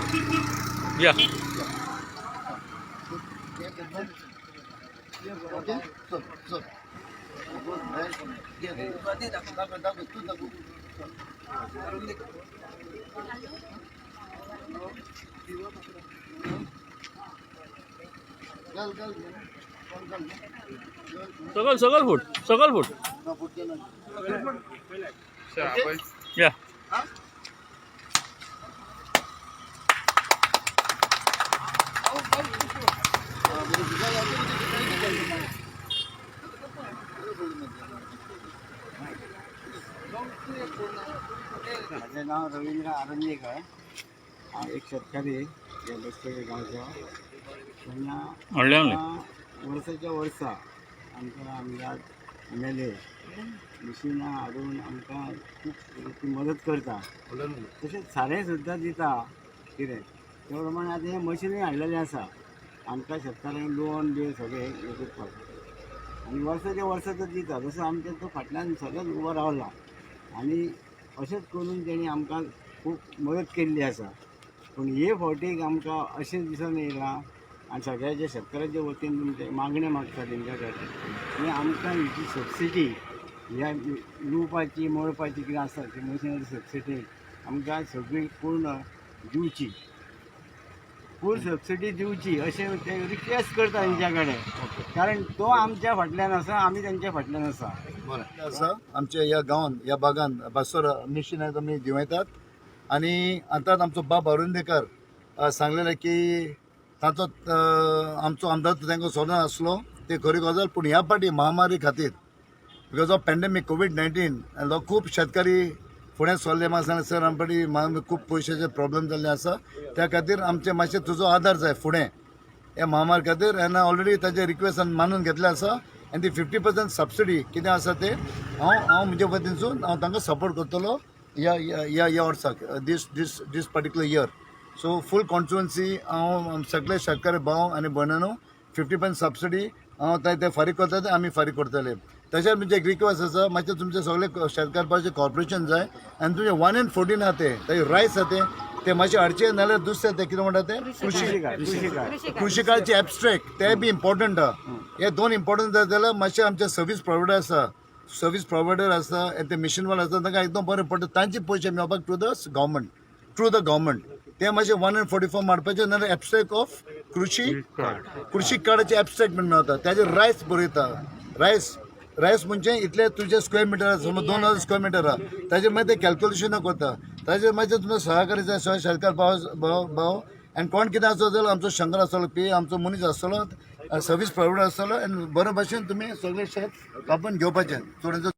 या सगळ फूट या माझं नाव रवींद्र आरंजेकर. एक शेतकरी या बसतोय गावचा. त्यांना वर्साच्या वर्सा आमकां आमदार MLA मशिनां हाडून आमकां खूब मदत करता. तशेंच सारें सुद्दां दिता. कितें त्या प्रमाणे आतां हें मशिनूय हाडलेलें आसा आमकां शेतकाऱ्यांक लोन बी सगळें हें करपाक आनी वर्साच्या वर्सा तो दिता. जसो आमच्या तो फाटल्यान सगळोच उबो रावला आनी अशेंच करून तेणी आमकां खूब मदत केल्ली आसा. पूण हे फावटीक आमकां अशें दिसून येयलां आनी सगळ्याच्या शेतकाऱ्याच्या वतीन तुमचे मागणें मागता तेंच्या कडेन की आमकां ही सबसिडी ह्या लुवपाची मळपाची कितें आसा ती मशिनाची सबसिडी आमकां सगळी पूर्ण दिवची. फूल सबसिडी दिवची अशें ते रिक्वेस्ट करता तेंच्या कडेन. कारण तो आमच्या फाटल्यान आसा आमी तेंच्या फाटल्यान आसा. बरें आसा आमच्या ह्या गांवांत ह्या भागांत बासर मिशीन आमी दिवयतात. आनी आतांच आमचो बाब अरुंदेकर सांगलेलें की ताचो आमचो आमदार तांकां सोदना आसलो ते खरी गजाल. पूण ह्या फाटी महामारी खातीर बिकॉज ऑफ पॅन्डेमीक कोवीड-19 खूब शेतकारी फुडें सरले आसा. सर आमचे फाटी खूब पयशाचे प्रॉब्लेम जाल्ले आसा. त्या खातीर आमचे मातशें तुजो आदार जाय फुडें ह्या महामारी खातीर. आनी ऑलरेडी ताचे रिक्वेस्ट मानून घेतले आसा. आनी ती 50% सबसिडी कितें आसा ते हांव म्हजे वतीनसून हांव तांकां सपोर्ट करतलो ह्या वर्साक this particular year. So full constituency हांव सगळे शेतकारी भाव आनी भयणांनो 50% सबसिडी हांव ते फारीक करता ते आमी फारीक करतले. तशेंच म्हणजे एक रिक्वेस्ट आसा मातशें तुमचे सगळे शेतकारपाचें कॉर्पोरेशन जाय आनी तुमचे 1 in 14 आहा ते रायस आहा ते मातशें हाडचे नाल्यार दुसरें ते कितें म्हणटा ते कृषी कार्डचे एबस्ट्रॅक्ट ते बी इम्पॉर्टंट आहा. हे दोन इम्पॉर्टंट जाय जाल्यार मातशें आमचे सर्वीस प्रोवायडर आसा ते मिशनवाले आसा तांकां एकदम बरें पडटा. तांचे पयशे मेळपाक थ्रू द गव्हर्मेंट ते मातशें 1 in 44 मारपाचें नाल्यार एबस्ट्रॅक्ट ऑफ कृषी कार्डाचे एबस्ट्रॅक्ट म्हण मेळटा. ताजेर रायस बरयता. रायस म्हणजे इतले तुजे स्क्वेअर मिटर आसा समज 2000 स्क्वेअर मिटर आहा ताजेर मागीर ते कॅल्क्युलेशन करता. ताजेर मागीर तुमकां सहकारी जाय शेतकार भाव आनी कोण कितें आसत जाल्यार आमचो शंकर आसतलो पी आमचो मनीस आसतलो सर्वीस प्रोवायडर आसतलो आनी बरे भाशेन तुमी सगळें शेत कापून घेवपाचें.